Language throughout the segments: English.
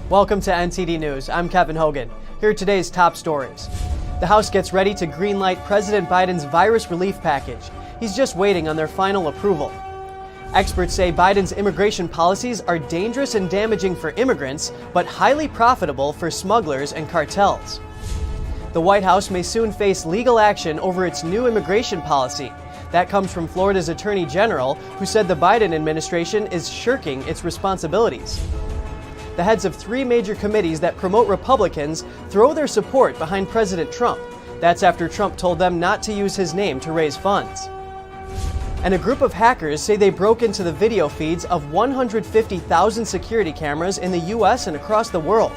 Welcome to NTD News. I'm Kevin Hogan. Here are today's top stories. The House gets ready to greenlight President Biden's virus relief package. He's just waiting on their final approval. Experts say Biden's immigration policies are dangerous and damaging for immigrants, but highly profitable for smugglers and cartels. The White House may soon face legal action over its new immigration policy. That comes from Florida's Attorney General, who said the Biden administration is shirking its responsibilities. The heads of three major committees that promote Republicans throw their support behind President Trump. That's after Trump told them not to use his name to raise funds. And a group of hackers say they broke into the video feeds of 150,000 security cameras in the U.S. and across the world.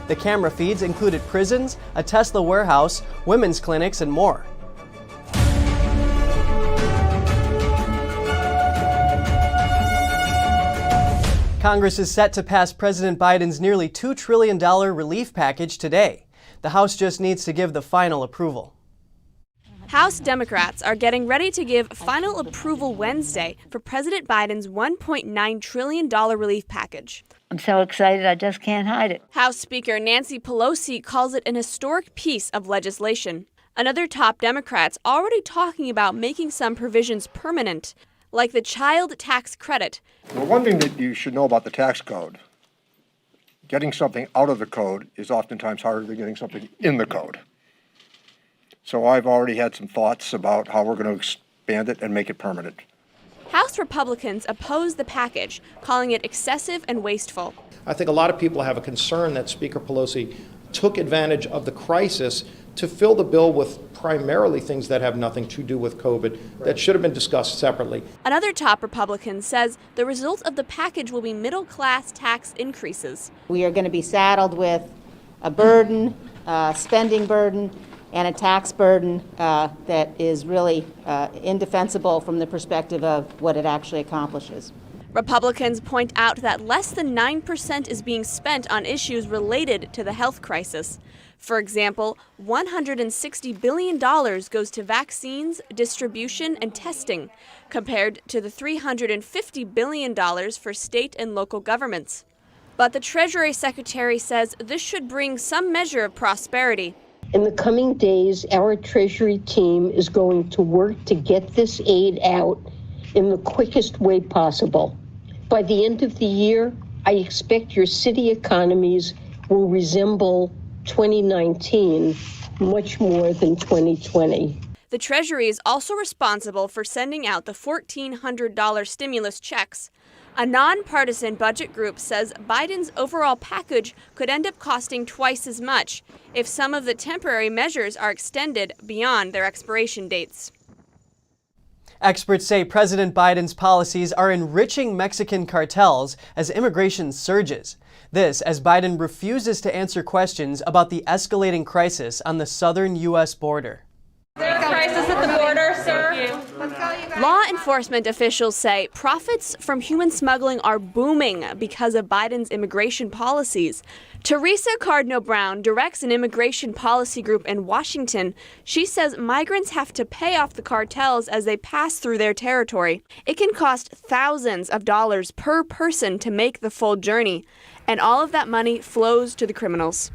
The camera feeds included prisons, a Tesla warehouse, women's clinics, and more. Congress is set to pass President Biden's nearly $2 trillion relief package today. The House just needs to give the final approval. House Democrats are getting ready to give final approval Wednesday for President Biden's $1.9 trillion relief package. I'm so excited, I just can't hide it. House Speaker Nancy Pelosi calls it an historic piece of legislation. Another top Democrat's already talking about making some provisions permanent, like the child tax credit. Well, one thing that you should know about the tax code, getting something out of the code is oftentimes harder than getting something in the code. So I've already had some thoughts about how we're going to expand it and make it permanent. House Republicans oppose the package, calling it excessive and wasteful. I think a lot of people have a concern that Speaker Pelosi took advantage of the crisis to fill the bill with primarily things that have nothing to do with COVID that should have been discussed separately. Another top Republican says the result of the package will be middle-class tax increases. We are going to be saddled with a burden, spending burden, and a tax burden that is really indefensible from the perspective of what it actually accomplishes. Republicans point out that less than 9% is being spent on issues related to the health crisis. For example, $160 billion goes to vaccines, distribution, and testing, compared to the $350 billion for state and local governments. But the Treasury Secretary says this should bring some measure of prosperity. In the coming days, our Treasury team is going to work to get this aid out in the quickest way possible. By the end of the year, I expect your city economies will resemble 2019 much more than 2020. The Treasury is also responsible for sending out the $1,400 stimulus checks. A nonpartisan budget group says Biden's overall package could end up costing twice as much if some of the temporary measures are extended beyond their expiration dates. Experts say President Biden's policies are enriching Mexican cartels as immigration surges. This as Biden refuses to answer questions about the escalating crisis on the southern U.S. border. There's a crisis at the border, sir. Law enforcement officials say profits from human smuggling are booming because of Biden's immigration policies. Teresa Cardno-Brown directs an immigration policy group in Washington. She says migrants have to pay off the cartels as they pass through their territory. It can cost thousands of dollars per person to make the full journey, and all of that money flows to the criminals.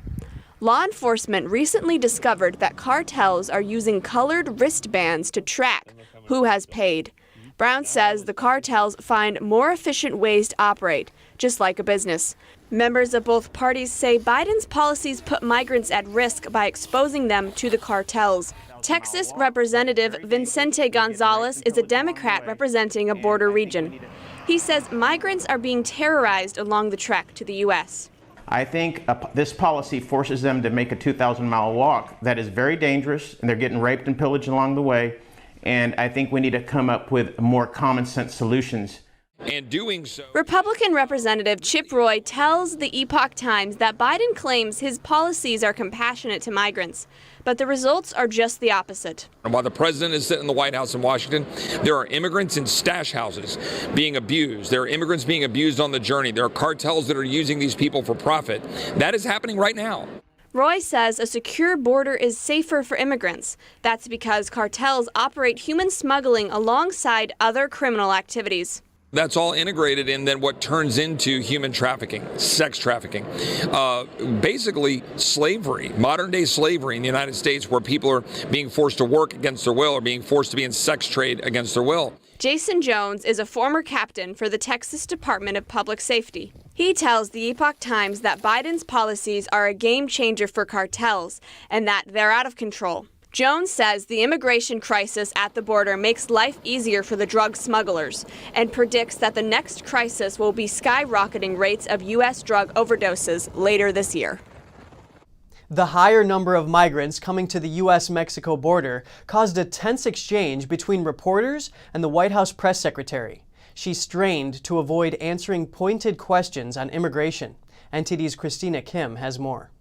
Law enforcement recently discovered that cartels are using colored wristbands to track who has paid. Brown says the cartels find more efficient ways to operate, just like a business. Members of both parties say Biden's policies put migrants at risk by exposing them to the cartels. Texas Representative Vicente Gonzalez is a Democrat representing a border region. He says migrants are being terrorized along the trek to the U.S. I think this policy forces them to make a 2,000-mile walk. That is very dangerous, and they're getting raped and pillaged along the way. And I think we need to come up with more common sense solutions. And doing so, Republican Representative Chip Roy tells the Epoch Times that Biden claims his policies are compassionate to migrants, but the results are just the opposite. And while the president is sitting in the White House in Washington, there are immigrants in stash houses being abused. There are immigrants being abused on the journey. There are cartels that are using these people for profit. That is happening right now. Roy says a secure border is safer for immigrants. That's because cartels operate human smuggling alongside other criminal activities. That's all integrated in then what turns into human trafficking, sex trafficking, basically slavery, modern day slavery in the United States, where people are being forced to work against their will or being forced to be in sex trade against their will. Jason Jones is a former captain for the Texas Department of Public Safety. He tells the Epoch Times that Biden's policies are a game changer for cartels and that they're out of control. Jones says the immigration crisis at the border makes life easier for the drug smugglers and predicts that the next crisis will be skyrocketing rates of U.S. drug overdoses later this year. The higher number of migrants coming to the U.S.-Mexico border caused a tense exchange between reporters and the White House press secretary. She strained to avoid answering pointed questions on immigration. NTD's Christina Kim has more.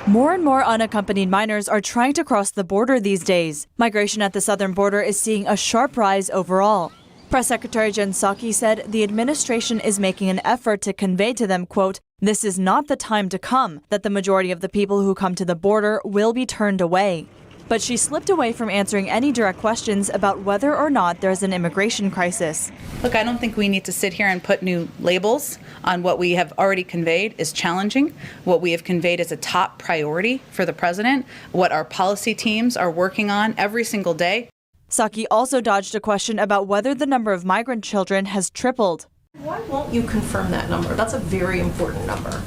More and more unaccompanied minors are trying to cross the border these days. Migration at the southern border is seeing a sharp rise overall. Press Secretary Jen Psaki said the administration is making an effort to convey to them, quote, "This is not the time to come, that the majority of the people who come to the border will be turned away." But she slipped away from answering any direct questions about whether or not there's an immigration crisis. Look, I don't think we need to sit here and put new labels on what we have already conveyed is challenging. What we have conveyed is a top priority for the president, what our policy teams are working on every single day. Psaki also dodged a question about whether the number of migrant children has tripled. Why won't you confirm that number? That's a very important number.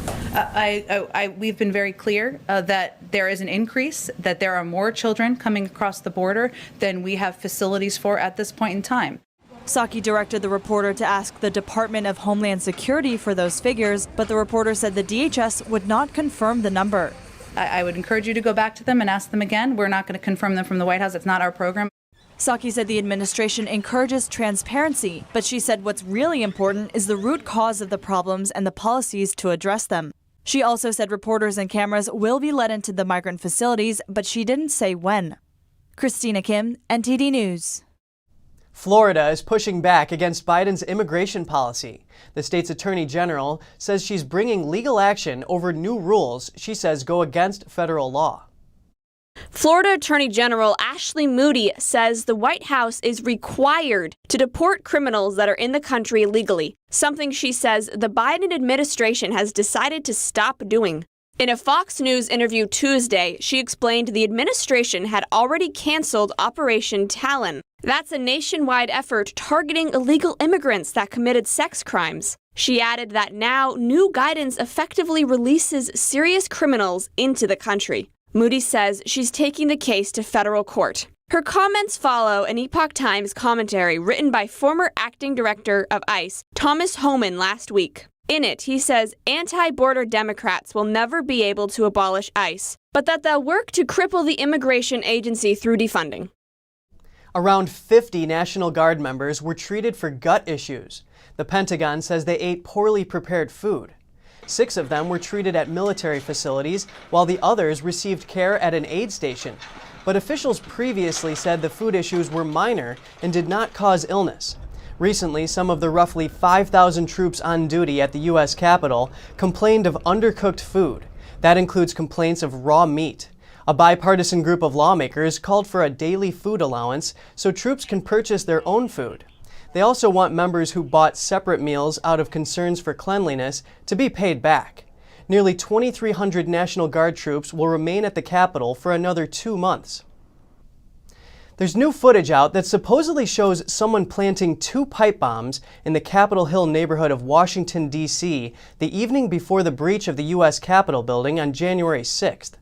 We've been very clear that there is an increase, that there are more children coming across the border than we have facilities for at this point in time. Psaki directed the reporter to ask the Department of Homeland Security for those figures, but the reporter said the DHS would not confirm the number. I would encourage you to go back to them and ask them again. We're not going to confirm them from the White House. It's not our program. Psaki said the administration encourages transparency, but she said what's really important is the root cause of the problems and the policies to address them. She also said reporters and cameras will be let into the migrant facilities, but she didn't say when. Christina Kim, NTD News. Florida is pushing back against Biden's immigration policy. The state's attorney general says she's bringing legal action over new rules she says go against federal law. Florida Attorney General Ashley Moody says the White House is required to deport criminals that are in the country illegally, something she says the Biden administration has decided to stop doing. In a Fox News interview Tuesday, she explained the administration had already canceled Operation Talon. That's a nationwide effort targeting illegal immigrants that committed sex crimes. She added that now new guidance effectively releases serious criminals into the country. Moody says she's taking the case to federal court. Her comments follow an Epoch Times commentary written by former acting director of ICE, Thomas Homan, last week. In it, he says anti-border Democrats will never be able to abolish ICE, but that they'll work to cripple the immigration agency through defunding. Around 50 National Guard members were treated for gut issues. The Pentagon says they ate poorly prepared food. 6 of them were treated at military facilities, while the others received care at an aid station. But officials previously said the food issues were minor and did not cause illness. Recently, some of the roughly 5,000 troops on duty at the U.S. Capitol complained of undercooked food. That includes complaints of raw meat. A bipartisan group of lawmakers called for a daily food allowance so troops can purchase their own food. They also want members who bought separate meals out of concerns for cleanliness to be paid back. Nearly 2,300 National Guard troops will remain at the Capitol for another 2 months. There's new footage out that supposedly shows someone planting 2 pipe bombs in the Capitol Hill neighborhood of Washington, D.C. the evening before the breach of the U.S. Capitol building on January 6th.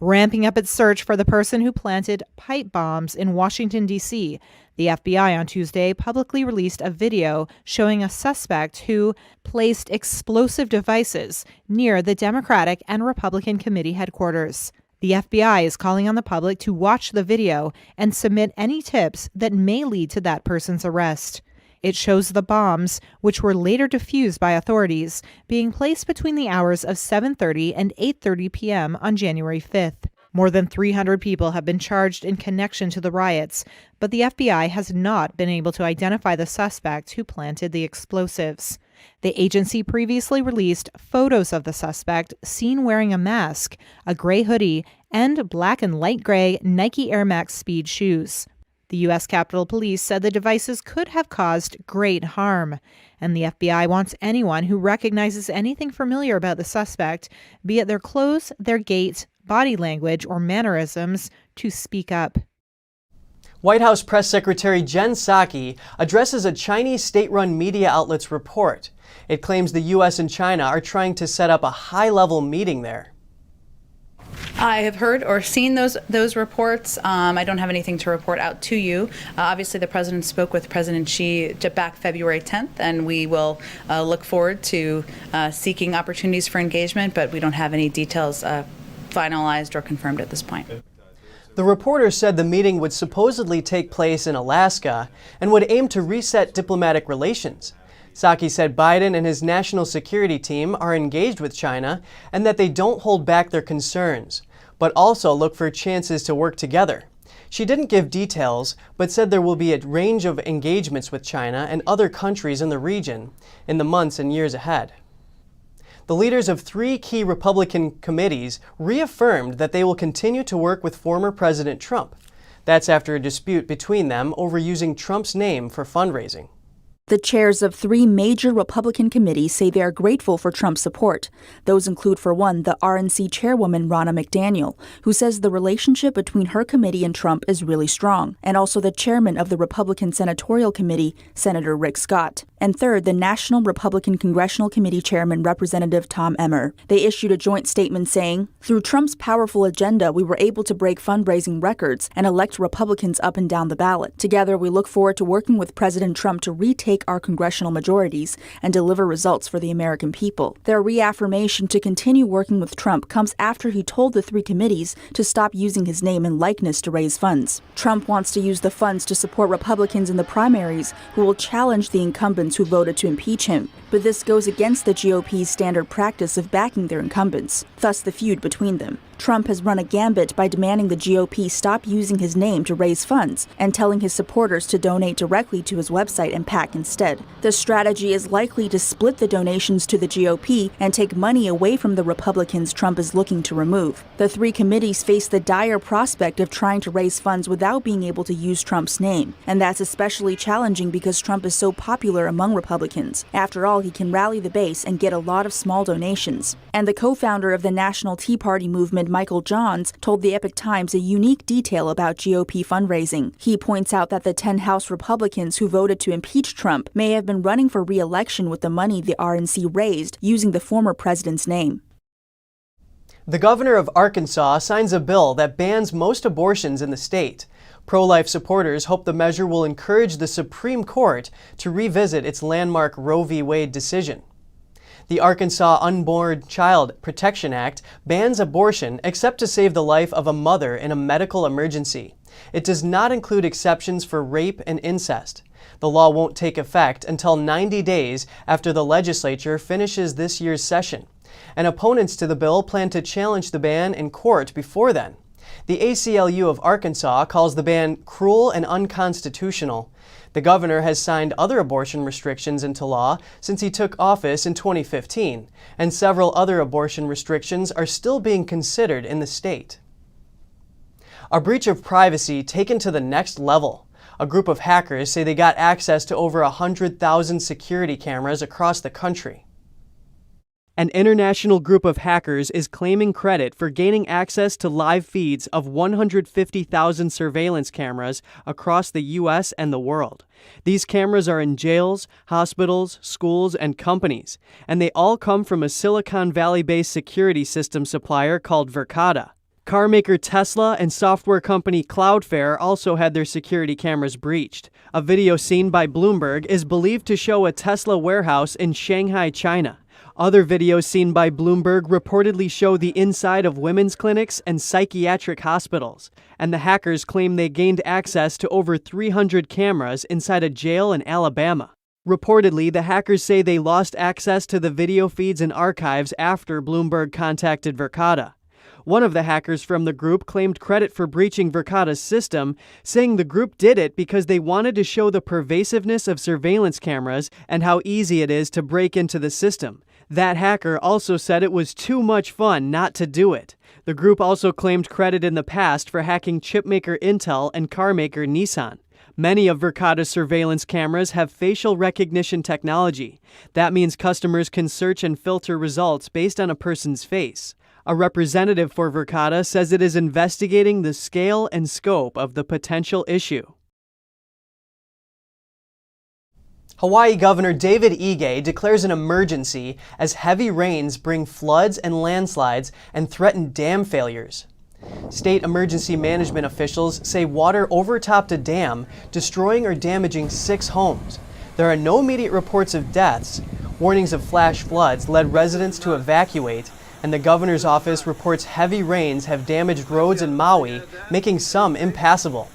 Ramping up its search for the person who planted pipe bombs in Washington, D.C., the FBI on Tuesday publicly released a video showing a suspect who placed explosive devices near the Democratic and Republican committee headquarters. The FBI is calling on the public to watch the video and submit any tips that may lead to that person's arrest. It shows the bombs, which were later defused by authorities, being placed between the hours of 7:30 and 8:30 p.m. on January 5th. More than 300 people have been charged in connection to the riots, but the FBI has not been able to identify the suspect who planted the explosives. The agency previously released photos of the suspect seen wearing a mask, a gray hoodie, and black and light gray Nike Air Max Speed shoes. The U.S. Capitol Police said the devices could have caused great harm, and the FBI wants anyone who recognizes anything familiar about the suspect, be it their clothes, their gait, body language, or mannerisms, to speak up. White House Press Secretary Jen Psaki addresses a Chinese state-run media outlet's report. It claims the U.S. and China are trying to set up a high-level meeting there. I have heard or seen those reports. I don't have anything to report out to you. Obviously, the president spoke with President Xi back February 10th, and we will look forward to seeking opportunities for engagement, but we don't have any details finalized or confirmed at this point. The reporter said the meeting would supposedly take place in Alaska and would aim to reset diplomatic relations. Psaki said Biden and his national security team are engaged with China and that they don't hold back their concerns, but also look for chances to work together. She didn't give details, but said there will be a range of engagements with China and other countries in the region in the months and years ahead. The leaders of 3 key Republican committees reaffirmed that they will continue to work with former President Trump. That's after a dispute between them over using Trump's name for fundraising. The chairs of 3 major Republican committees say they are grateful for Trump's support. Those include, for one, the RNC chairwoman Ronna McDaniel, who says the relationship between her committee and Trump is really strong, and also the chairman of the Republican Senatorial Committee, Senator Rick Scott. And third, the National Republican Congressional Committee Chairman, Representative Tom Emmer. They issued a joint statement saying, "Through Trump's powerful agenda, we were able to break fundraising records and elect Republicans up and down the ballot. Together, we look forward to working with President Trump to retake our congressional majorities and deliver results for the American people." Their reaffirmation to continue working with Trump comes after he told the 3 committees to stop using his name and likeness to raise funds. Trump wants to use the funds to support Republicans in the primaries who will challenge the incumbents who voted to impeach him. But this goes against the GOP's standard practice of backing their incumbents, thus the feud between them. Trump has run a gambit by demanding the GOP stop using his name to raise funds and telling his supporters to donate directly to his website and PAC instead. The strategy is likely to split the donations to the GOP and take money away from the Republicans Trump is looking to remove. The 3 committees face the dire prospect of trying to raise funds without being able to use Trump's name, and that's especially challenging because Trump is so popular among Republicans. After all, he can rally the base and get a lot of small donations. And the co-founder of the National Tea Party movement, Michael Johns, told the Epoch Times a unique detail about GOP fundraising. He points out that the 10 House Republicans who voted to impeach Trump may have been running for re-election with the money the RNC raised using the former president's name. The governor of Arkansas signs a bill that bans most abortions in the state. Pro-life supporters hope the measure will encourage the Supreme Court to revisit its landmark Roe v. Wade decision. The Arkansas Unborn Child Protection Act bans abortion except to save the life of a mother in a medical emergency. It does not include exceptions for rape and incest. The law won't take effect until 90 days after the legislature finishes this year's session, and opponents to the bill plan to challenge the ban in court before then. The ACLU of Arkansas calls the ban cruel and unconstitutional. The governor has signed other abortion restrictions into law since he took office in 2015, and several other abortion restrictions are still being considered in the state. A breach of privacy taken to the next level. A group of hackers say they got access to over 100,000 security cameras across the country. An international group of hackers is claiming credit for gaining access to live feeds of 150,000 surveillance cameras across the U.S. and the world. These cameras are in jails, hospitals, schools, and companies, and they all come from a Silicon Valley-based security system supplier called Verkada. Car maker Tesla and software company Cloudflare also had their security cameras breached. A video seen by Bloomberg is believed to show a Tesla warehouse in Shanghai, China. Other videos seen by Bloomberg reportedly show the inside of women's clinics and psychiatric hospitals, and the hackers claim they gained access to over 300 cameras inside a jail in Alabama. Reportedly, the hackers say they lost access to the video feeds and archives after Bloomberg contacted Verkada. One of the hackers from the group claimed credit for breaching Verkada's system, saying the group did it because they wanted to show the pervasiveness of surveillance cameras and how easy it is to break into the system. That hacker also said it was too much fun not to do it. The group also claimed credit in the past for hacking chipmaker Intel and carmaker Nissan. Many of Verkada's surveillance cameras have facial recognition technology. That means customers can search and filter results based on a person's face. A representative for Verkada says it is investigating the scale and scope of the potential issue. Hawaii Governor David Ige declares an emergency as heavy rains bring floods and landslides and threaten dam failures. State emergency management officials say water overtopped a dam, destroying or damaging 6 homes. There are no immediate reports of deaths. Warnings of flash floods led residents to evacuate, and the governor's office reports heavy rains have damaged roads in Maui, making some impassable.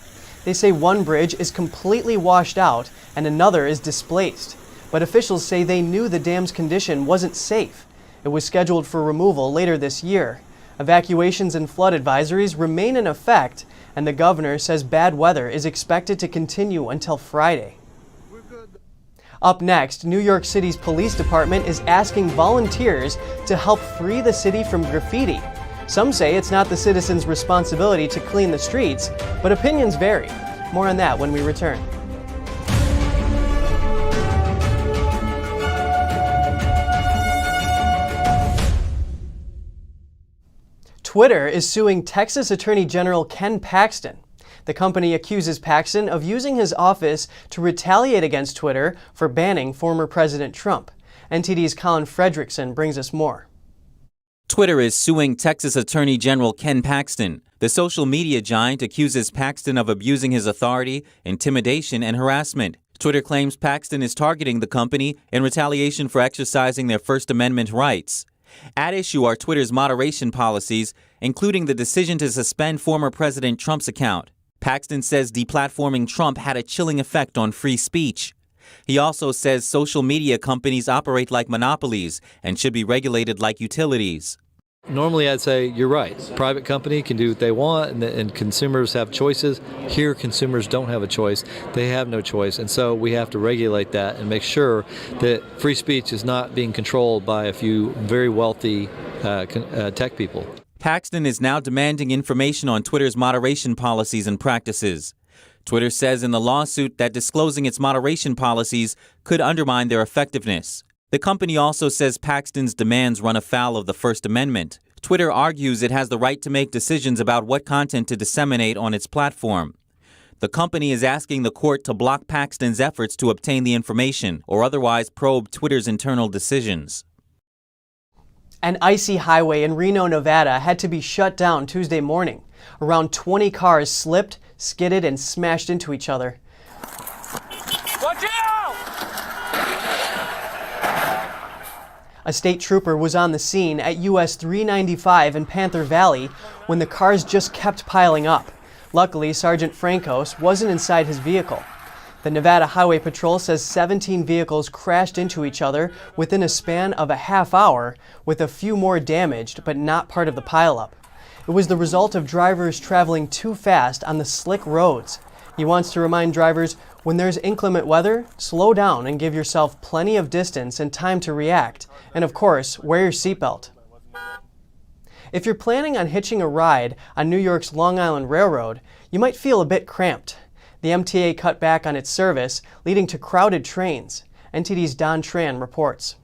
They say one bridge is completely washed out and another is displaced. But officials say they knew the dam's condition wasn't safe. It was scheduled for removal later this year. Evacuations and flood advisories remain in effect, and the governor says bad weather is expected to continue until Friday. Up next, New York City's police department is asking volunteers to help free the city from graffiti. Some say it's not the citizens' responsibility to clean the streets, but opinions vary. More on that when we return. Twitter is suing Texas Attorney General Ken Paxton. The company accuses Paxton of using his office to retaliate against Twitter for banning former President Trump. NTD's Colin Fredrickson brings us more. Twitter is suing Texas Attorney General Ken Paxton. The social media giant accuses Paxton of abusing his authority, intimidation, and harassment. Twitter claims Paxton is targeting the company in retaliation for exercising their First Amendment rights. At issue are Twitter's moderation policies, including the decision to suspend former President Trump's account. Paxton says deplatforming Trump had a chilling effect on free speech. He also says social media companies operate like monopolies and should be regulated like utilities. Normally, I'd say you're right. Private company can do what they want, and consumers have choices. Here, consumers don't have a choice. They have no choice, and so we have to regulate that and make sure that free speech is not being controlled by a few very wealthy tech people. Paxton is now demanding information on Twitter's moderation policies and practices. Twitter says in the lawsuit that disclosing its moderation policies could undermine their effectiveness. The company also says Paxton's demands run afoul of the First Amendment. Twitter argues it has the right to make decisions about what content to disseminate on its platform. The company is asking the court to block Paxton's efforts to obtain the information or otherwise probe Twitter's internal decisions. An icy highway in Reno, Nevada had to be shut down Tuesday morning. Around 20 cars slipped, skidded, and smashed into each other. Watch out! A state trooper was on the scene at US 395 in Panther Valley when the cars just kept piling up. Luckily, Sergeant Francos wasn't inside his vehicle. The Nevada Highway Patrol says 17 vehicles crashed into each other within a span of a half hour, with a few more damaged but not part of the pileup. It was the result of drivers traveling too fast on the slick roads. He wants to remind drivers, when there's inclement weather, slow down and give yourself plenty of distance and time to react. And of course, wear your seatbelt. If you're planning on hitching a ride on New York's Long Island Railroad, you might feel a bit cramped. The MTA cut back on its service, leading to crowded trains. NTD's Don Tran reports.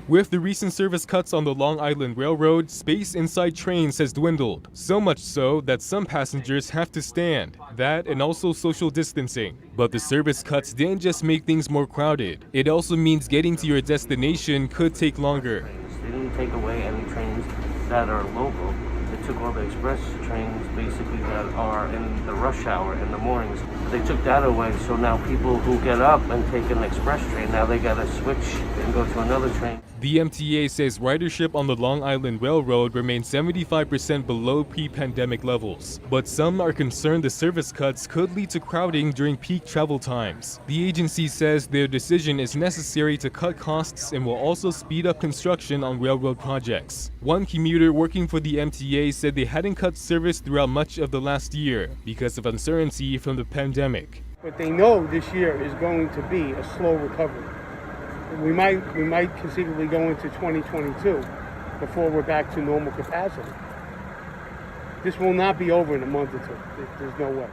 With the recent service cuts on the Long Island Railroad, space inside trains has dwindled. So much so that some passengers have to stand. That and also social distancing. But the service cuts didn't just make things more crowded. It also means getting to your destination could take longer. They didn't take away any trains that are local. They took all the express trains basically that are in the rush hour in the mornings. They took that away, so now people who get up and take an express train, now they gotta switch and go to another train. The MTA says ridership on the Long Island Railroad remains 75% below pre-pandemic levels. But some are concerned the service cuts could lead to crowding during peak travel times. The agency says their decision is necessary to cut costs and will also speed up construction on railroad projects. One commuter working for the MTA said they hadn't cut service throughout much of the last year because of uncertainty from the pandemic. But they know this year is going to be a slow recovery. We might conceivably go into 2022 before we're back to normal capacity. This will not be over in a month or two. There's no way.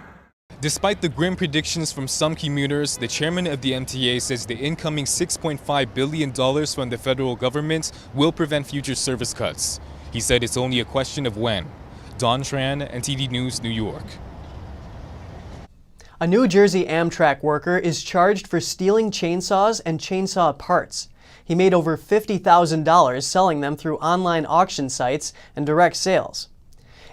Despite the grim predictions from some commuters, the chairman of the MTA says the incoming $6.5 billion from the federal government will prevent future service cuts. He said it's only a question of when. Don Tran, NTD News, New York. A New Jersey Amtrak worker is charged for stealing chainsaws and chainsaw parts. He made over $50,000 selling them through online auction sites and direct sales.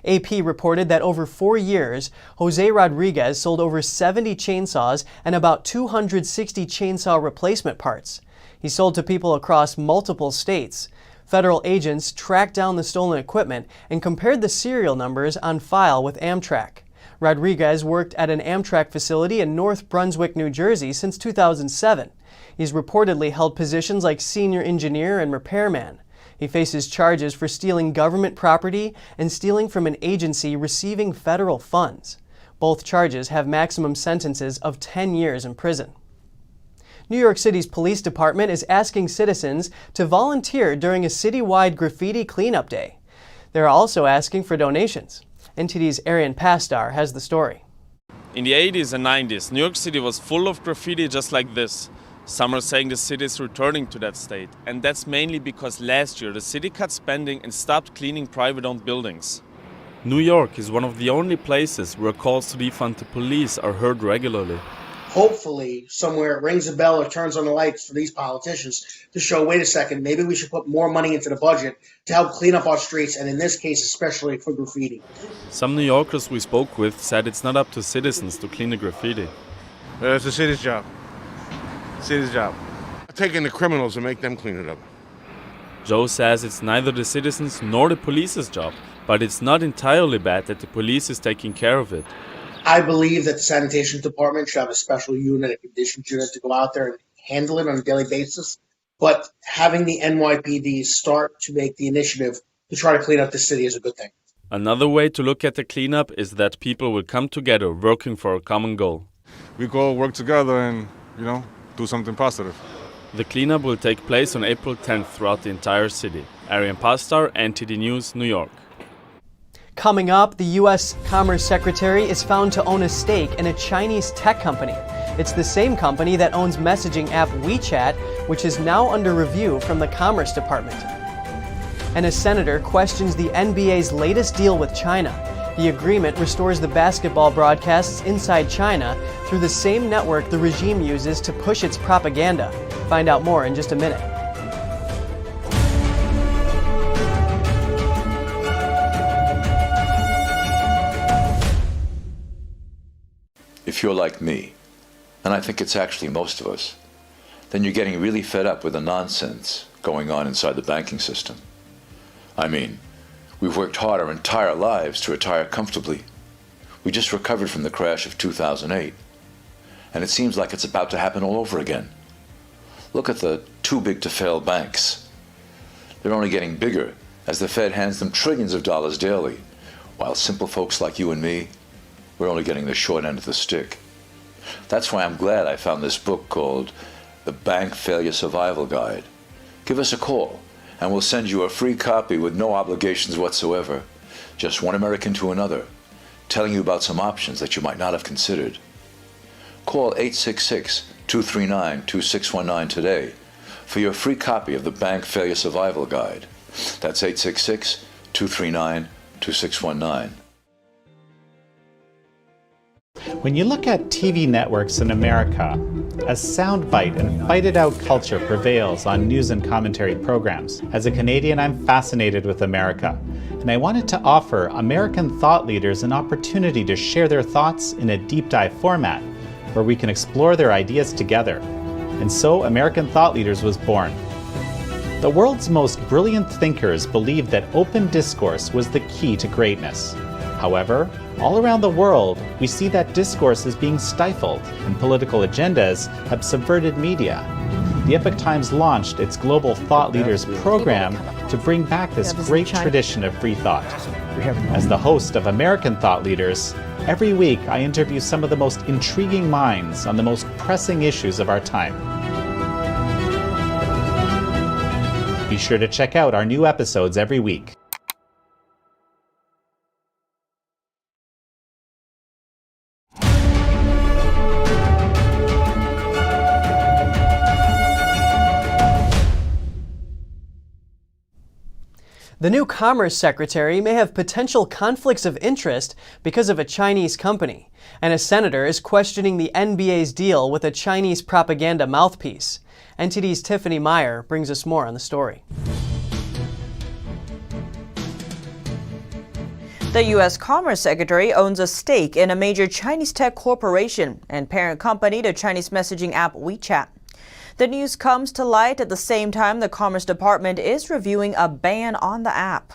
AP reported that over 4 years, Jose Rodriguez sold over 70 chainsaws and about 260 chainsaw replacement parts. He sold to people across multiple states. Federal agents tracked down the stolen equipment and compared the serial numbers on file with Amtrak. Rodriguez worked at an Amtrak facility in North Brunswick, New Jersey since 2007. He's reportedly held positions like senior engineer and repairman. He faces charges for stealing government property and stealing from an agency receiving federal funds. Both charges have maximum sentences of 10 years in prison. New York City's police department is asking citizens to volunteer during a citywide graffiti cleanup day. They're also asking for donations. NTD's Arian Pastar has the story. In the 80s and 90s, New York City was full of graffiti just like this. Some are saying the city is returning to that state, and that's mainly because last year the city cut spending and stopped cleaning private-owned buildings. New York is one of the only places where calls to defund the police are heard regularly. Hopefully, somewhere it rings a bell or turns on the lights for these politicians to show, wait a second, maybe we should put more money into the budget to help clean up our streets, and in this case, especially for graffiti. Some New Yorkers we spoke with said it's not up to citizens to clean the graffiti. It's the city's job. City's job. Taking the criminals and make them clean it up. Joe says it's neither the citizens nor the police's job, but it's not entirely bad that the police is taking care of it. I believe that the sanitation department should have a special unit, a conditions unit to go out there and handle it on a daily basis. But having the NYPD start to make the initiative to try to clean up the city is a good thing. Another way to look at the cleanup is that people will come together working for a common goal. We go all work together and, do something positive. The cleanup will take place on April 10th throughout the entire city. Arian Pastar, NTD News, New York. Coming up, the U.S. Commerce Secretary is found to own a stake in a Chinese tech company. It's the same company that owns messaging app WeChat, which is now under review from the Commerce Department. And a senator questions the NBA's latest deal with China. The agreement restores the basketball broadcasts inside China through the same network the regime uses to push its propaganda. Find out more in just a minute. If you're like me, and I think it's actually most of us, then you're getting really fed up with the nonsense going on inside the banking system. I mean, we've worked hard our entire lives to retire comfortably. We just recovered from the crash of 2008, and it seems like it's about to happen all over again. Look at the too-big-to-fail banks. They're only getting bigger as the Fed hands them trillions of dollars daily, while simple folks like you and me, we're only getting the short end of the stick. That's why I'm glad I found this book called The Bank Failure Survival Guide. Give us a call, and we'll send you a free copy with no obligations whatsoever. Just one American to another, telling you about some options that you might not have considered. Call 866-239-2619 today for your free copy of the Bank Failure Survival Guide. That's 866-239-2619. When you look at TV networks in America, a soundbite and fight-it-out culture prevails on news and commentary programs. As a Canadian, I'm fascinated with America, and I wanted to offer American thought leaders an opportunity to share their thoughts in a deep dive format, where we can explore their ideas together. And so American Thought Leaders was born. The world's most brilliant thinkers believed that open discourse was the key to greatness. However, all around the world, we see that discourse is being stifled, and political agendas have subverted media. The Epoch Times launched its Global Thought Leaders program to bring back this great tradition of free thought. As the host of American Thought Leaders, every week I interview some of the most intriguing minds on the most pressing issues of our time. Be sure to check out our new episodes every week. The new Commerce Secretary may have potential conflicts of interest because of a Chinese company, and a senator is questioning the NBA's deal with a Chinese propaganda mouthpiece. NTD's Tiffany Meyer brings us more on the story. The U.S. Commerce Secretary owns a stake in a major Chinese tech corporation and parent company to Chinese messaging app WeChat. The news comes to light at the same time the Commerce Department is reviewing a ban on the app.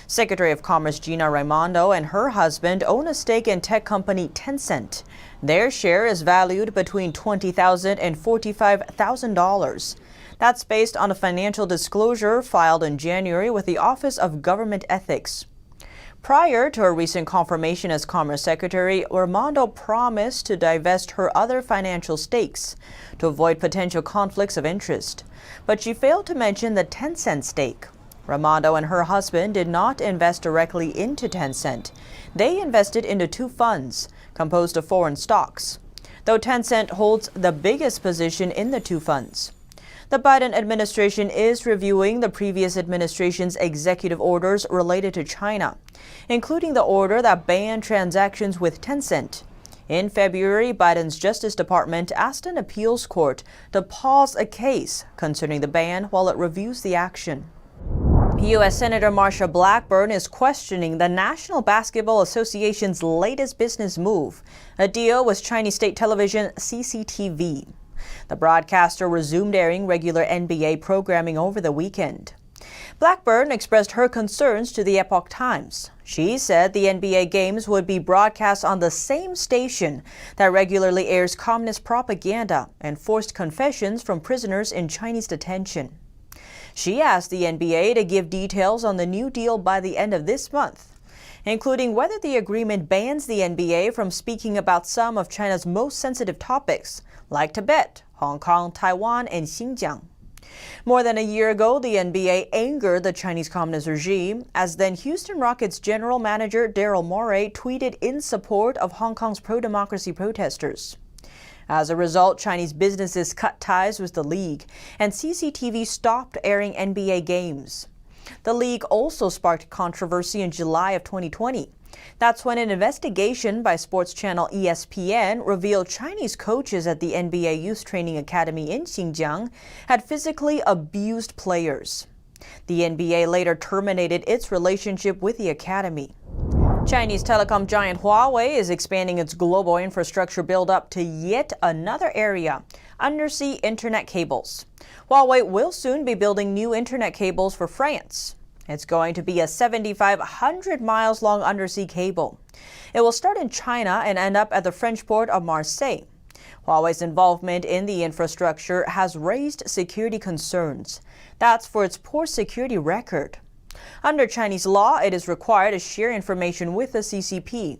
Secretary of Commerce Gina Raimondo and her husband own a stake in tech company Tencent. Their share is valued between $20,000 and $45,000. That's based on a financial disclosure filed in January with the Office of Government Ethics. Prior to her recent confirmation as Commerce Secretary, Raimondo promised to divest her other financial stakes to avoid potential conflicts of interest. But she failed to mention the Tencent stake. Raimondo and her husband did not invest directly into Tencent. They invested into two funds composed of foreign stocks, though Tencent holds the biggest position in the two funds. The Biden administration is reviewing the previous administration's executive orders related to China, including the order that banned transactions with Tencent. In February, Biden's Justice Department asked an appeals court to pause a case concerning the ban while it reviews the action. U.S. Senator Marsha Blackburn is questioning the National Basketball Association's latest business move, a deal with Chinese state television CCTV. The broadcaster resumed airing regular NBA programming over the weekend. Blackburn expressed her concerns to the Epoch Times. She said the NBA games would be broadcast on the same station that regularly airs communist propaganda and forced confessions from prisoners in Chinese detention. She asked the NBA to give details on the new deal by the end of this month, including whether the agreement bans the NBA from speaking about some of China's most sensitive topics, like Tibet, Hong Kong, Taiwan, and Xinjiang. More than a year ago, the NBA angered the Chinese Communist regime as then Houston Rockets general manager Daryl Morey tweeted in support of Hong Kong's pro-democracy protesters. As a result, Chinese businesses cut ties with the league, and CCTV stopped airing NBA games. The league also sparked controversy in July of 2020. That's when an investigation by sports channel ESPN revealed Chinese coaches at the NBA Youth Training Academy in Xinjiang had physically abused players. The NBA later terminated its relationship with the academy. Chinese telecom giant Huawei is expanding its global infrastructure build-up to yet another area, undersea internet cables. Huawei will soon be building new internet cables for France. It's going to be a 7,500 miles long undersea cable. It will start in China and end up at the French port of Marseille. Huawei's involvement in the infrastructure has raised security concerns. That's for its poor security record. Under Chinese law, it is required to share information with the CCP.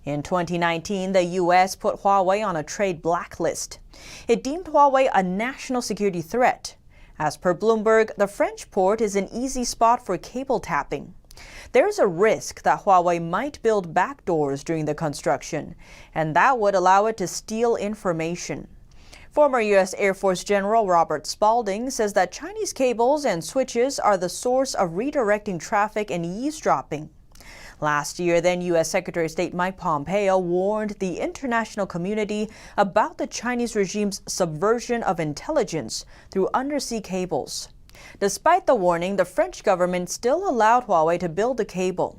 In 2019, the U.S. put Huawei on a trade blacklist. It deemed Huawei a national security threat. As per Bloomberg, the French port is an easy spot for cable tapping. There is a risk that Huawei might build backdoors during the construction, and that would allow it to steal information. Former U.S. Air Force General Robert Spalding says that Chinese cables and switches are the source of redirecting traffic and eavesdropping. Last year, then U.S. Secretary of State Mike Pompeo warned the international community about the Chinese regime's subversion of intelligence through undersea cables. Despite the warning, the French government still allowed Huawei to build the cable.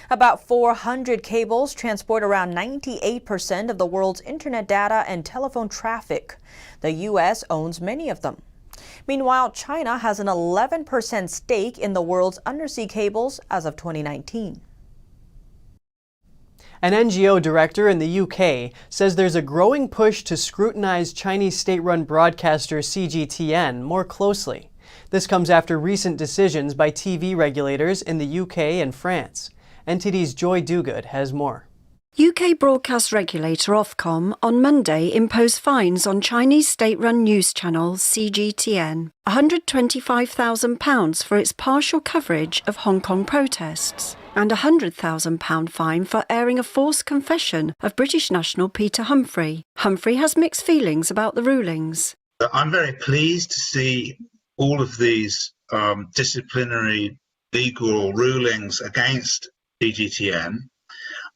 About 400 cables transport around 98% of the world's internet data and telephone traffic. The U.S. owns many of them. Meanwhile, China has an 11% stake in the world's undersea cables as of 2019. An NGO director in the UK says there's a growing push to scrutinize Chinese state-run broadcaster CGTN more closely. This comes after recent decisions by TV regulators in the UK and France. NTD's Joy Duguid has more. UK broadcast regulator Ofcom on Monday imposed fines on Chinese state-run news channel CGTN, £125,000 for its partial coverage of Hong Kong protests, and a £100,000 fine for airing a forced confession of British national Peter Humphrey. Humphrey has mixed feelings about the rulings. I'm very pleased to see all of these disciplinary legal rulings against CGTN.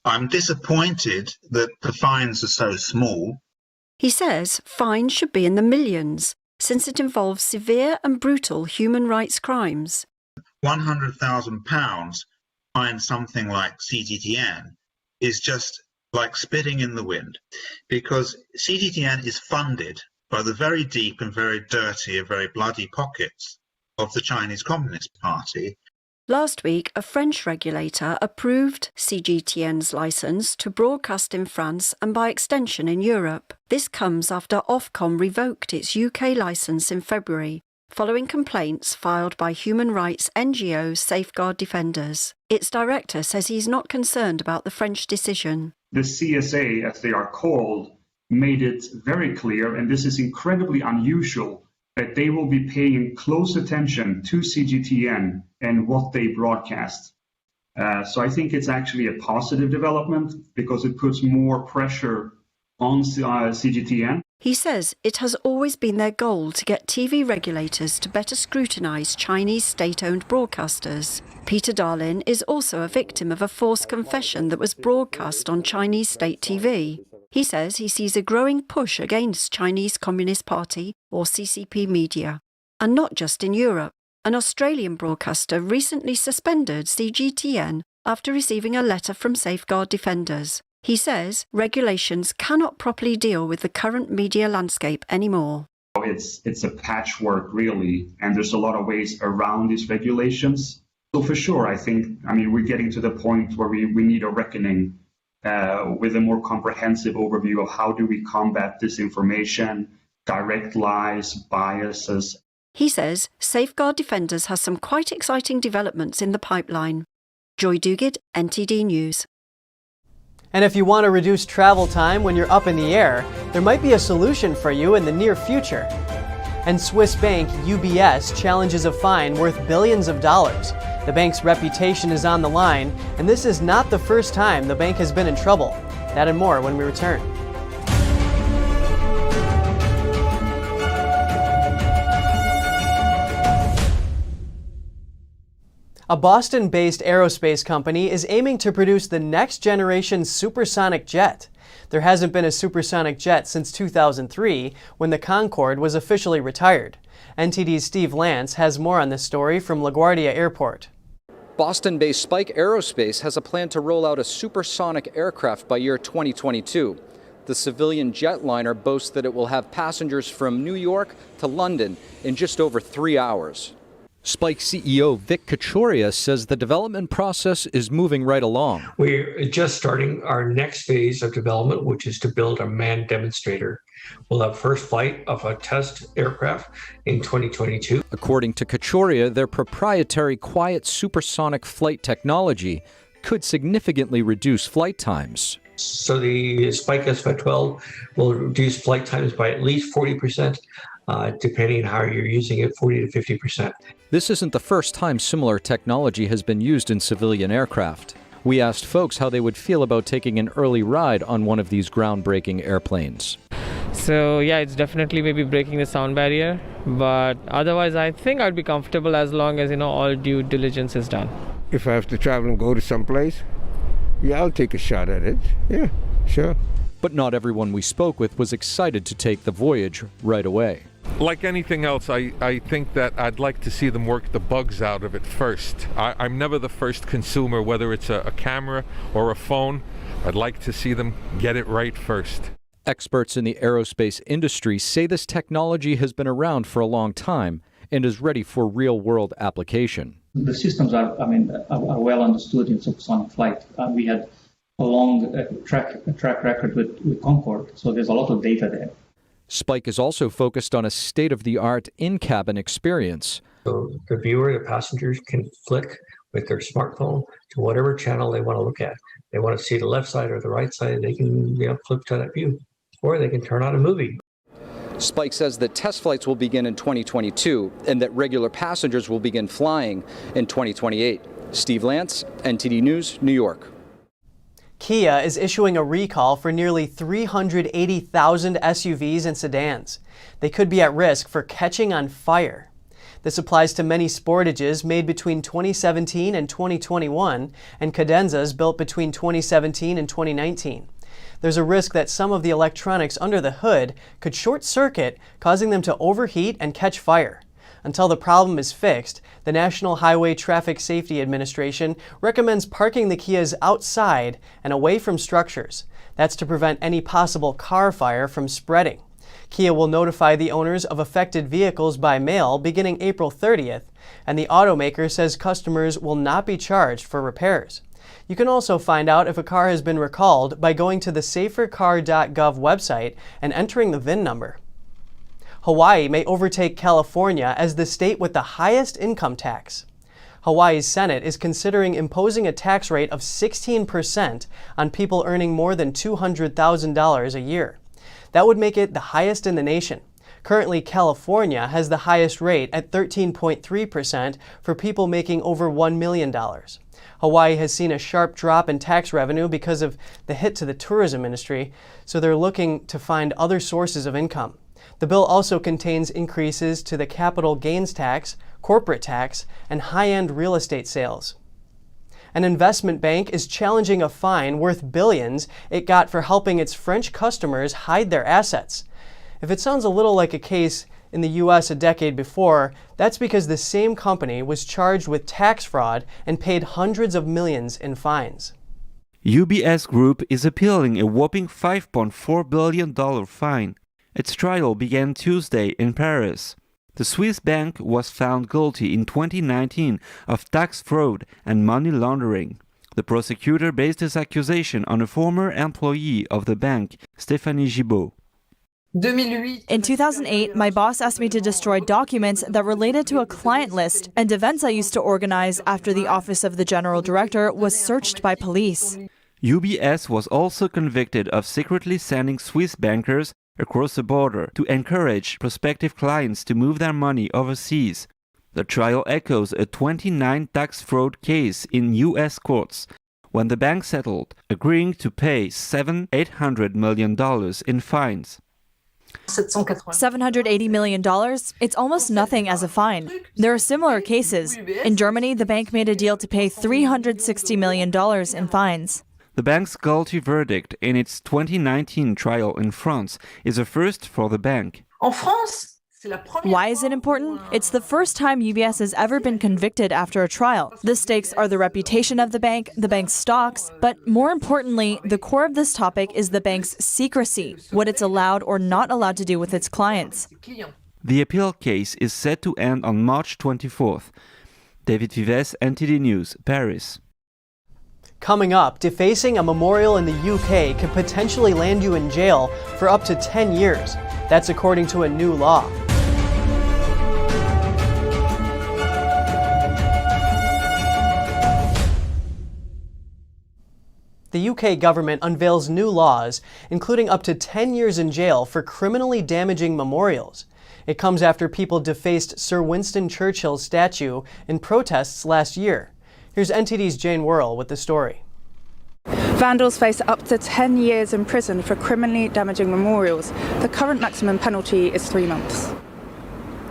I'm disappointed that the fines are so small. He says fines should be in the millions, since it involves severe and brutal human rights crimes. £100,000 fine something like CGTN is just like spitting in the wind, because CGTN is funded by the very deep and very dirty and very bloody pockets of the Chinese Communist Party. Last week, a French regulator approved CGTN's licence to broadcast in France and by extension in Europe. This comes after Ofcom revoked its UK licence in February, following complaints filed by human rights NGO Safeguard Defenders. Its director says he's not concerned about the French decision. The CSA, as they are called, made it very clear, and this is incredibly unusual, that they will be paying close attention to CGTN and what they broadcast. So I think it's actually a positive development because it puts more pressure on CGTN. He says it has always been their goal to get TV regulators to better scrutinise Chinese state-owned broadcasters. Peter Darlin is also a victim of a forced confession that was broadcast on Chinese state TV. He says he sees a growing push against Chinese Communist Party, or CCP media. And not just in Europe. An Australian broadcaster recently suspended CGTN after receiving a letter from Safeguard Defenders. He says regulations cannot properly deal with the current media landscape anymore. It's a patchwork, really, and there's a lot of ways around these regulations. So for sure, we're getting to the point where we need a reckoning with a more comprehensive overview of how do we combat disinformation, direct lies, biases. He says Safeguard Defenders has some quite exciting developments in the pipeline. Joy Duguid, NTD News. And if you want to reduce travel time when you're up in the air, there might be a solution for you in the near future. And Swiss bank UBS challenges a fine worth billions of dollars. The bank's reputation is on the line, and this is not the first time the bank has been in trouble. That and more when we return. A Boston-based aerospace company is aiming to produce the next generation supersonic jet. There hasn't been a supersonic jet since 2003, when the Concorde was officially retired. NTD's Steve Lance has more on this story from LaGuardia Airport. Boston-based Spike Aerospace has a plan to roll out a supersonic aircraft by year 2022. The civilian jetliner boasts that it will have passengers from New York to London in just over 3 hours. Spike CEO Vic Kachoria says the development process is moving right along. We're just starting our next phase of development, which is to build a manned demonstrator. We'll have first flight of a test aircraft in 2022. According to Kachoria, their proprietary quiet supersonic flight technology could significantly reduce flight times. So the Spike SFA-12 will reduce flight times by at least 40%. Depending on how you're using it, 40 to 50%. This isn't the first time similar technology has been used in civilian aircraft. We asked folks how they would feel about taking an early ride on one of these groundbreaking airplanes. So yeah, it's definitely maybe breaking the sound barrier, but otherwise I think I'd be comfortable as long as, all due diligence is done. If I have to travel and go to someplace, yeah, I'll take a shot at it. Yeah, sure. But not everyone we spoke with was excited to take the voyage right away. Like anything else, I think that I'd like to see them work the bugs out of it first. I'm never the first consumer, whether it's a camera or a phone. I'd like to see them get it right first. Experts in the aerospace industry say this technology has been around for a long time and is ready for real-world application. The systems are well understood in supersonic flight. We had a long track record with Concorde, so there's a lot of data there. Spike is also focused on a state-of-the-art in-cabin experience. So the passenger can flick with their smartphone to whatever channel they want to look at. They want to see the left side or the right side, they can flip to that view. Or they can turn on a movie. Spike says that test flights will begin in 2022 and that regular passengers will begin flying in 2028. Steve Lance, NTD News, New York. Kia is issuing a recall for nearly 380,000 SUVs and sedans. They could be at risk for catching on fire. This applies to many Sportages made between 2017 and 2021 and Cadenzas built between 2017 and 2019. There's a risk that some of the electronics under the hood could short circuit, causing them to overheat and catch fire. Until the problem is fixed, the National Highway Traffic Safety Administration recommends parking the Kias outside and away from structures. That's to prevent any possible car fire from spreading. Kia will notify the owners of affected vehicles by mail beginning April 30th, and the automaker says customers will not be charged for repairs. You can also find out if a car has been recalled by going to the safercar.gov website and entering the VIN number. Hawaii may overtake California as the state with the highest income tax. Hawaii's Senate is considering imposing a tax rate of 16% on people earning more than $200,000 a year. That would make it the highest in the nation. Currently, California has the highest rate at 13.3% for people making over $1 million. Hawaii has seen a sharp drop in tax revenue because of the hit to the tourism industry, so they're looking to find other sources of income. The bill also contains increases to the capital gains tax, corporate tax, and high-end real estate sales. An investment bank is challenging a fine worth billions it got for helping its French customers hide their assets. If it sounds a little like a case in the U.S. a decade before, that's because the same company was charged with tax fraud and paid hundreds of millions in fines. UBS Group is appealing a whopping $5.4 billion fine. Its trial began Tuesday in Paris. The Swiss bank was found guilty in 2019 of tax fraud and money laundering. The prosecutor based his accusation on a former employee of the bank, Stéphanie Gibault. In 2008, my boss asked me to destroy documents that related to a client list and events I used to organize after the office of the general director was searched by police. UBS was also convicted of secretly sending Swiss bankers across the border to encourage prospective clients to move their money overseas. The trial echoes a 29 tax fraud case in U.S. courts, when the bank settled, agreeing to pay $800 million in fines. $780 million? It's almost nothing as a fine. There are similar cases. In Germany, the bank made a deal to pay $360 million in fines. The bank's guilty verdict in its 2019 trial in France is a first for the bank. Why is it important? It's the first time UBS has ever been convicted after a trial. The stakes are the reputation of the bank's stocks, but more importantly, the core of this topic is the bank's secrecy, what it's allowed or not allowed to do with its clients. The appeal case is set to end on March 24th. David Vives, NTD News, Paris. Coming up, defacing a memorial in the UK could potentially land you in jail for up to 10 years. That's according to a new law. The UK government unveils new laws, including up to 10 years in jail for criminally damaging memorials. It comes after people defaced Sir Winston Churchill's statue in protests last year. Here's NTD's Jane Worrell with the story. Vandals face up to 10 years in prison for criminally damaging memorials. The current maximum penalty is 3 months.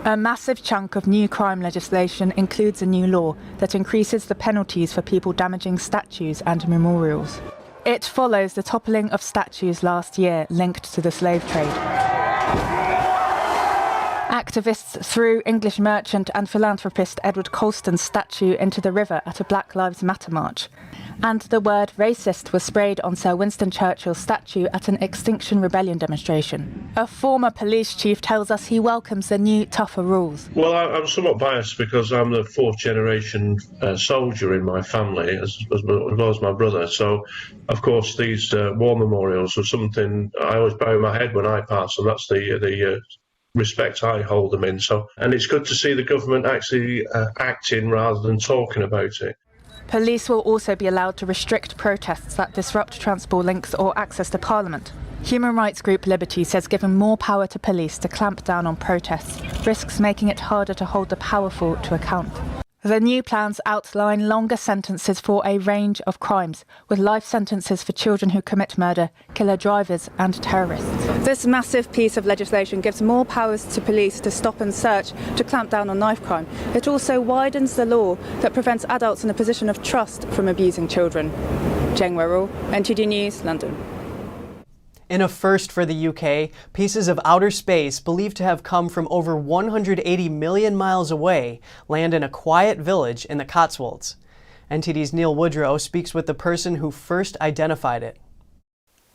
A massive chunk of new crime legislation includes a new law that increases the penalties for people damaging statues and memorials. It follows the toppling of statues last year linked to the slave trade. Activists threw English merchant and philanthropist Edward Colston's statue into the river at a Black Lives Matter march. And the word racist was sprayed on Sir Winston Churchill's statue at an Extinction Rebellion demonstration. A former police chief tells us he welcomes the new, tougher rules. Well, I'm somewhat biased because I'm the fourth generation soldier in my family, as well as my brother. So, of course, these war memorials are something I always bow my head when I pass, and that's the respect I hold them in. And it's good to see the government actually acting rather than talking about it. Police will also be allowed to restrict protests that disrupt transport links or access to Parliament. Human rights group Liberty says giving more power to police to clamp down on protests risks making it harder to hold the powerful to account. The new plans outline longer sentences for a range of crimes, with life sentences for children who commit murder, killer drivers and terrorists. This massive piece of legislation gives more powers to police to stop and search to clamp down on knife crime. It also widens the law that prevents adults in a position of trust from abusing children. Jeng Werrell, NTD News, London. In a first for the UK, pieces of outer space believed to have come from over 180 million miles away land in a quiet village in the Cotswolds. NTD's Neil Woodrow speaks with the person who first identified it.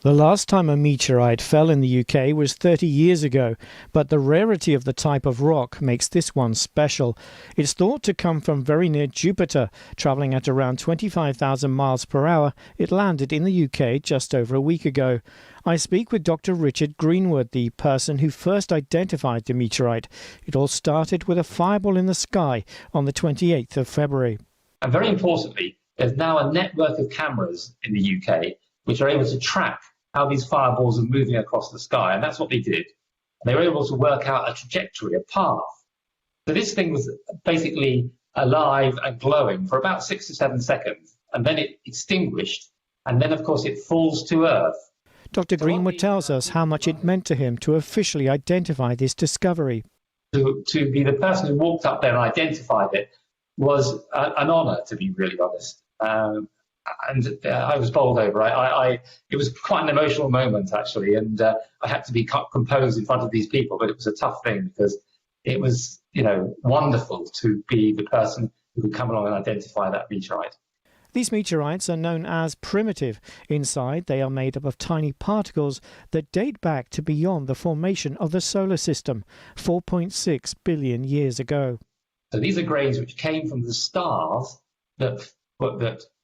The last time a meteorite fell in the UK was 30 years ago, but the rarity of the type of rock makes this one special. It's thought to come from very near Jupiter. Travelling at around 25,000 miles per hour, it landed in the UK just over a week ago. I speak with Dr. Richard Greenwood, the person who first identified the meteorite. It all started with a fireball in the sky on the 28th of February. And very importantly, there's now a network of cameras in the UK which are able to track how these fireballs are moving across the sky, and that's what they did. They were able to work out a trajectory, a path. So this thing was basically alive and glowing for about 6 to 7 seconds, and then it extinguished, and then of course it falls to Earth. Dr. Greenwood tells us how much it meant to him to officially identify this discovery. To be the person who walked up there and identified it was an honour, to be really honest. And I was bowled over. It was quite an emotional moment, actually, and I had to be composed in front of these people, but it was a tough thing because it was, wonderful to be the person who could come along and identify that meteorite. These meteorites are known as primitive. Inside, they are made up of tiny particles that date back to beyond the formation of the solar system, 4.6 billion years ago. So these are grains which came from the stars that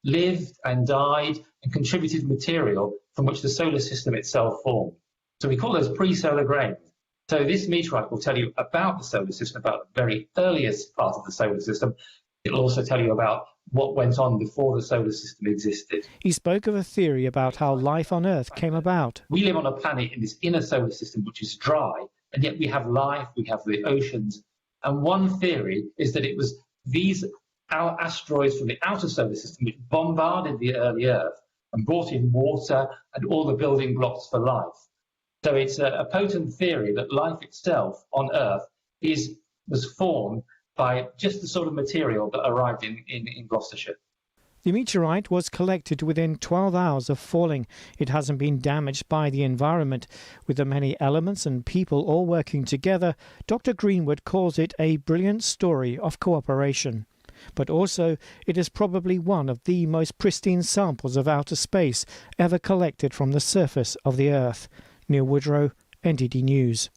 lived and died and contributed material from which the solar system itself formed. So we call those pre-solar grains. So this meteorite will tell you about the solar system, about the very earliest part of the solar system. It'll also tell you about what went on before the solar system existed. He spoke of a theory about how life on Earth came about. We live on a planet in this inner solar system which is dry, and yet we have life, we have the oceans. And one theory is that it was these our asteroids from the outer solar system which bombarded the early Earth and brought in water and all the building blocks for life. So it's a potent theory that life itself on Earth was formed by just the sort of material that arrived in Gloucestershire. The meteorite was collected within 12 hours of falling. It hasn't been damaged by the environment. With the many elements and people all working together, Dr. Greenwood calls it a brilliant story of cooperation. But also, it is probably one of the most pristine samples of outer space ever collected from the surface of the Earth. Neil Woodrow, NTD News.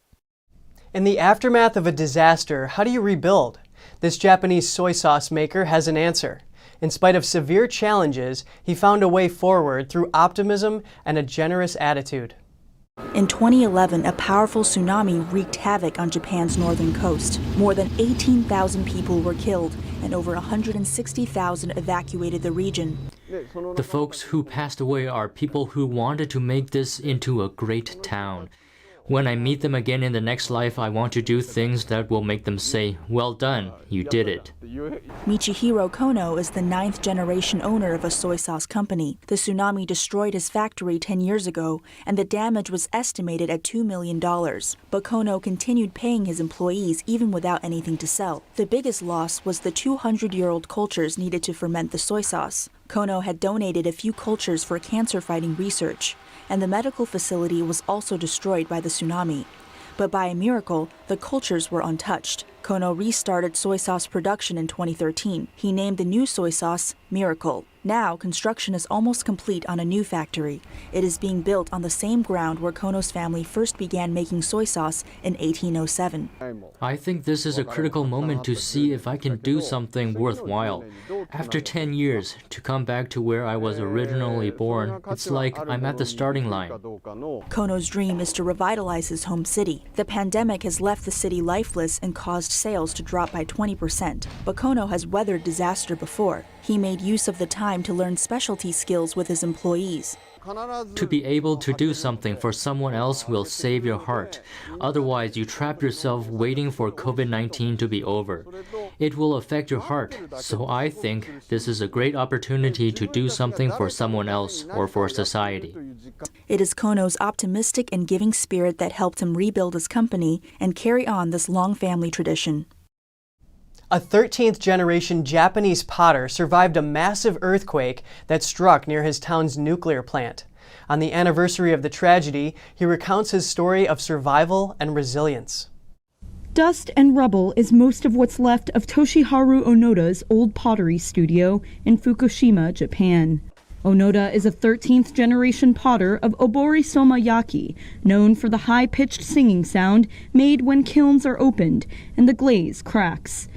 In the aftermath of a disaster, how do you rebuild? This Japanese soy sauce maker has an answer. In spite of severe challenges, he found a way forward through optimism and a generous attitude. In 2011, a powerful tsunami wreaked havoc on Japan's northern coast. More than 18,000 people were killed, and over 160,000 evacuated the region. The folks who passed away are people who wanted to make this into a great town. When I meet them again in the next life, I want to do things that will make them say, "Well done, you did it." Michihiro Kono is the 9th generation owner of a soy sauce company. The tsunami destroyed his factory 10 years ago, and the damage was estimated at $2 million. But Kono continued paying his employees even without anything to sell. The biggest loss was the 200-year-old cultures needed to ferment the soy sauce. Kono had donated a few cultures for cancer-fighting research, and the medical facility was also destroyed by the tsunami. But by a miracle, the cultures were untouched. Kono restarted soy sauce production in 2013. He named the new soy sauce Miracle. Now, construction is almost complete on a new factory. It is being built on the same ground where Kono's family first began making soy sauce in 1807. I think this is a critical moment to see if I can do something worthwhile. After 10 years, to come back to where I was originally born, it's like I'm at the starting line. Kono's dream is to revitalize his home city. The pandemic has left the city lifeless and caused sales to drop by 20%, but Kono has weathered disaster before. He made use of the time to learn specialty skills with his employees. To be able to do something for someone else will save your heart. Otherwise, you trap yourself waiting for COVID-19 to be over. It will affect your heart. So I think this is a great opportunity to do something for someone else or for society. It is Kono's optimistic and giving spirit that helped him rebuild his company and carry on this long family tradition. A 13th generation Japanese potter survived a massive earthquake that struck near his town's nuclear plant. On the anniversary of the tragedy, he recounts his story of survival and resilience. Dust and rubble is most of what's left of Toshiharu Onoda's old pottery studio in Fukushima, Japan. Onoda is a 13th generation potter of Obori Soma Yaki, known for the high-pitched singing sound made when kilns are opened and the glaze cracks.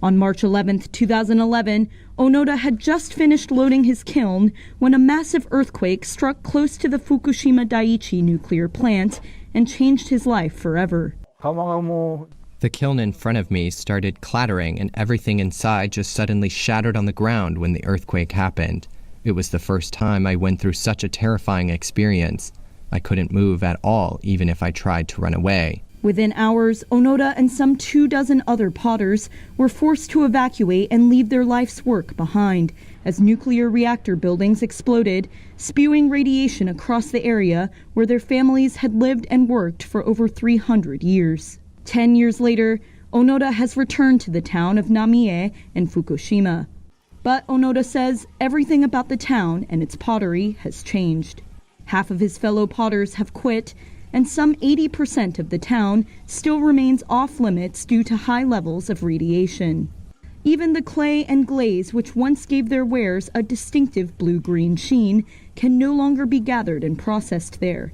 On March 11, 2011, Onoda had just finished loading his kiln when a massive earthquake struck close to the Fukushima Daiichi nuclear plant and changed his life forever. The kiln in front of me started clattering and everything inside just suddenly shattered on the ground when the earthquake happened. It was the first time I went through such a terrifying experience. I couldn't move at all, even if I tried to run away. Within hours, Onoda and some 24 other potters were forced to evacuate and leave their life's work behind as nuclear reactor buildings exploded, spewing radiation across the area where their families had lived and worked for over 300 years. 10 years later, Onoda has returned to the town of Namie in Fukushima. But Onoda says everything about the town and its pottery has changed. Half of his fellow potters have quit, and some 80% of the town still remains off limits due to high levels of radiation. Even the clay and glaze which once gave their wares a distinctive blue-green sheen can no longer be gathered and processed there.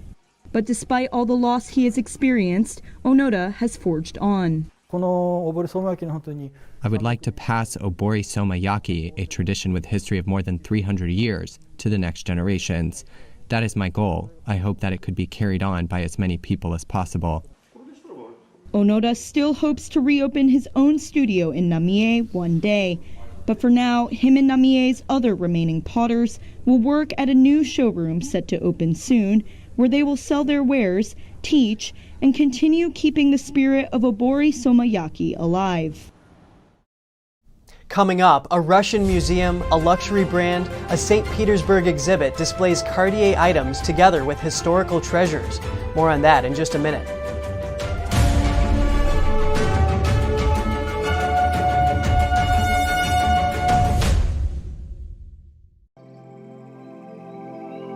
But despite all the loss he has experienced, Onoda has forged on. I would like to pass Obori Soma Yaki, a tradition with history of more than 300 years, to the next generations. That is my goal. I hope that it could be carried on by as many people as possible. Onoda still hopes to reopen his own studio in Namie one day. But for now, him and Namie's other remaining potters will work at a new showroom set to open soon, where they will sell their wares, teach, and continue keeping the spirit of Obori Soma Yaki alive. Coming up, a Russian museum, a luxury brand, a St. Petersburg exhibit displays Cartier items together with historical treasures. More on that in just a minute.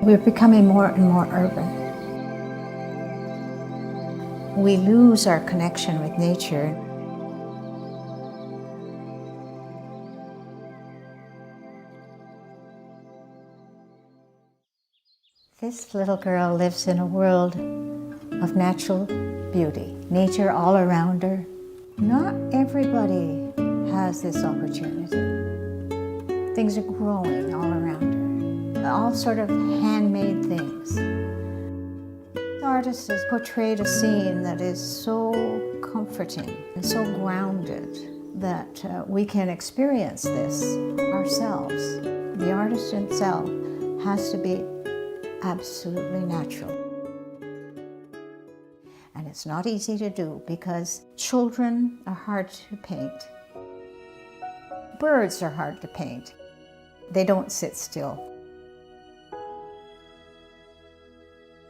We're becoming more and more urban. We lose our connection with nature. This little girl lives in a world of natural beauty, nature all around her. Not everybody has this opportunity. Things are growing all around her, all sort of handmade things. The artist has portrayed a scene that is so comforting and so grounded that we can experience this ourselves. The artist himself has to be absolutely natural. And it's not easy to do because children are hard to paint. Birds are hard to paint. They don't sit still.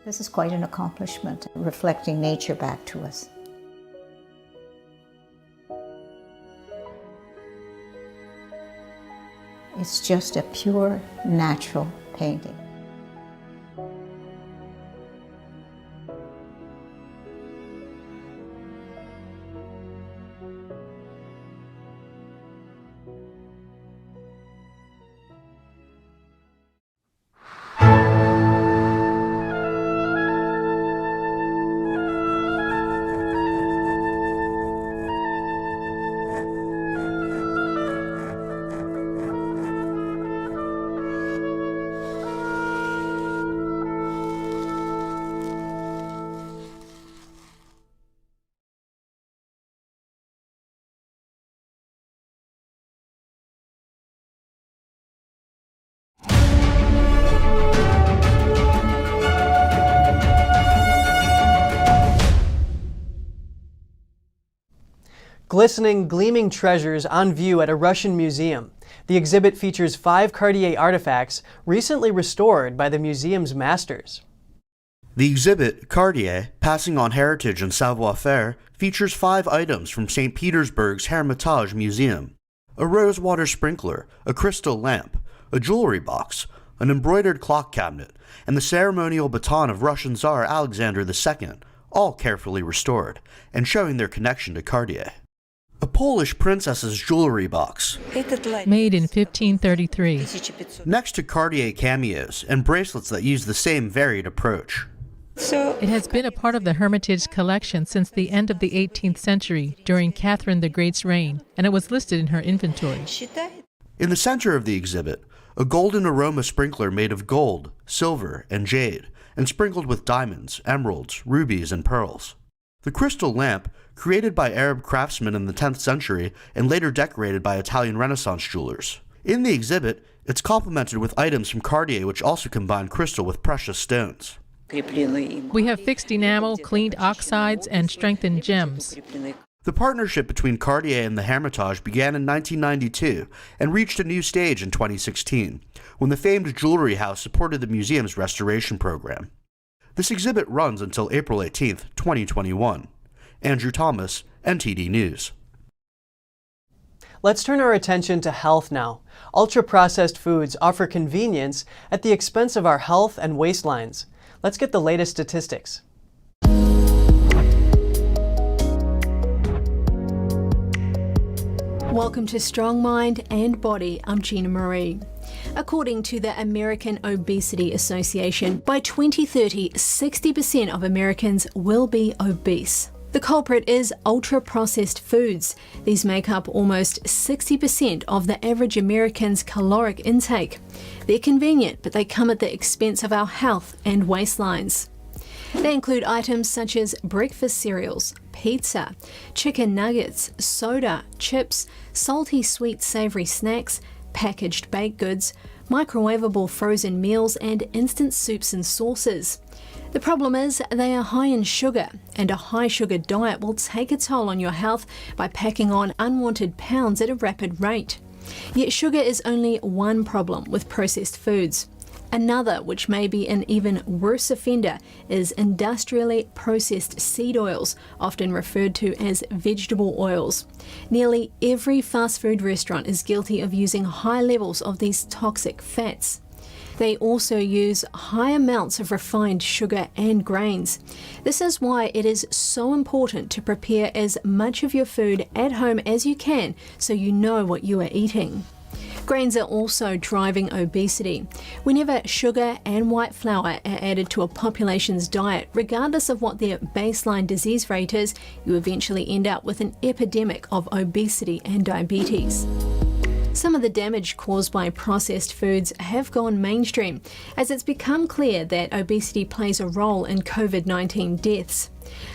This is quite an accomplishment, reflecting nature back to us. It's just a pure, natural painting. Glistening, gleaming treasures on view at a Russian museum. The exhibit features 5 Cartier artifacts recently restored by the museum's masters. The exhibit, Cartier, Passing on Heritage and Savoir-Faire, features 5 items from St. Petersburg's Hermitage Museum. A rose water sprinkler, a crystal lamp, a jewelry box, an embroidered clock cabinet, and the ceremonial baton of Russian Tsar Alexander II, all carefully restored, and showing their connection to Cartier. A Polish princess's jewelry box. Made in 1533. Next to Cartier cameos and bracelets that use the same varied approach. It has been a part of the Hermitage collection since the end of the 18th century, during Catherine the Great's reign, and it was listed in her inventory. In the center of the exhibit, a golden aroma sprinkler made of gold, silver, and jade, and sprinkled with diamonds, emeralds, rubies, and pearls. The crystal lamp, created by Arab craftsmen in the 10th century and later decorated by Italian Renaissance jewelers. In the exhibit, it's complemented with items from Cartier which also combine crystal with precious stones. We have fixed enamel, cleaned oxides, and strengthened gems. The partnership between Cartier and the Hermitage began in 1992 and reached a new stage in 2016, when the famed jewelry house supported the museum's restoration program. This exhibit runs until April 18, 2021. Andrew Thomas, NTD News. Let's turn our attention to health now. Ultra-processed foods offer convenience at the expense of our health and waistlines. Let's get the latest statistics. Welcome to Strong Mind and Body. I'm Gina Marie. According to the American Obesity Association, by 2030, 60% of Americans will be obese. The culprit is ultra-processed foods. These make up almost 60% of the average American's caloric intake. They're convenient, but they come at the expense of our health and waistlines. They include items such as breakfast cereals, pizza, chicken nuggets, soda, chips, salty, sweet, savory snacks, packaged baked goods, microwavable frozen meals, and instant soups and sauces. The problem is they are high in sugar, and a high sugar diet will take a toll on your health by packing on unwanted pounds at a rapid rate. Yet sugar is only one problem with processed foods. Another, which may be an even worse offender, is industrially processed seed oils, often referred to as vegetable oils. Nearly every fast food restaurant is guilty of using high levels of these toxic fats. They also use high amounts of refined sugar and grains. This is why it is so important to prepare as much of your food at home as you can so you know what you are eating. Grains are also driving obesity. Whenever sugar and white flour are added to a population's diet, regardless of what their baseline disease rate is, you eventually end up with an epidemic of obesity and diabetes. Some of the damage caused by processed foods have gone mainstream, as it's become clear that obesity plays a role in COVID-19 deaths.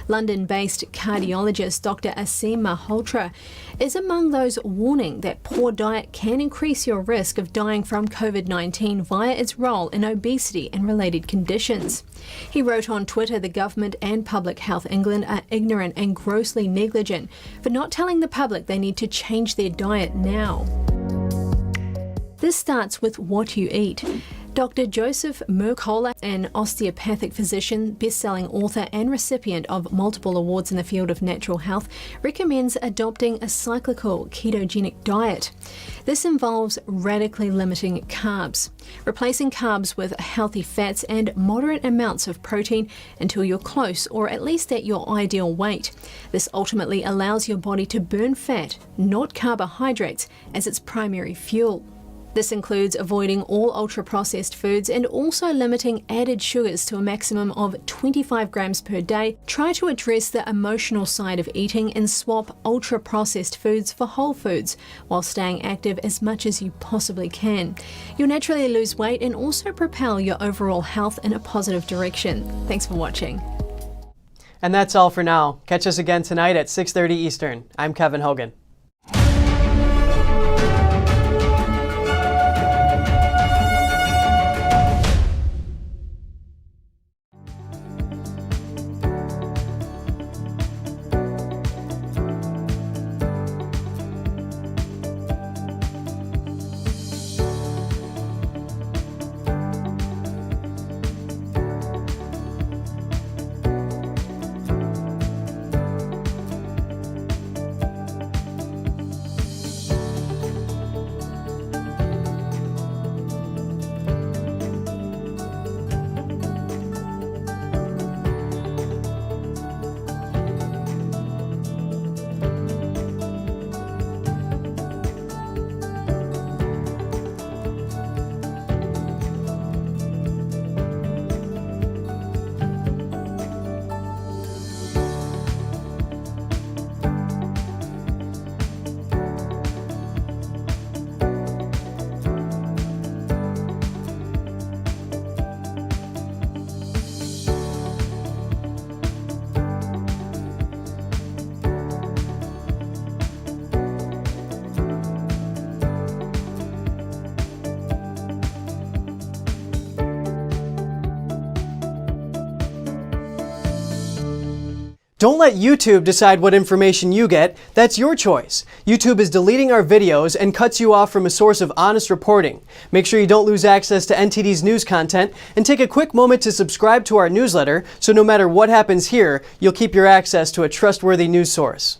London-based cardiologist Dr. Aseem Malhotra is among those warning that poor diet can increase your risk of dying from COVID-19 via its role in obesity and related conditions. He wrote on Twitter the government and Public Health England are ignorant and grossly negligent for not telling the public they need to change their diet now. This starts with what you eat. Dr. Joseph Mercola, an osteopathic physician, best-selling author and recipient of multiple awards in the field of natural health, recommends adopting a cyclical ketogenic diet. This involves radically limiting carbs, replacing carbs with healthy fats and moderate amounts of protein until you're close or at least at your ideal weight. This ultimately allows your body to burn fat, not carbohydrates, as its primary fuel. This includes avoiding all ultra-processed foods and also limiting added sugars to a maximum of 25 grams per day. Try to address the emotional side of eating and swap ultra-processed foods for whole foods while staying active as much as you possibly can. You'll naturally lose weight and also propel your overall health in a positive direction. Thanks for watching. And that's all for now. Catch us again tonight at 6:30 Eastern. I'm Kevin Hogan. Don't let YouTube decide what information you get. That's your choice. YouTube is deleting our videos and cuts you off from a source of honest reporting. Make sure you don't lose access to NTD's news content, and take a quick moment to subscribe to our newsletter so no matter what happens here, you'll keep your access to a trustworthy news source.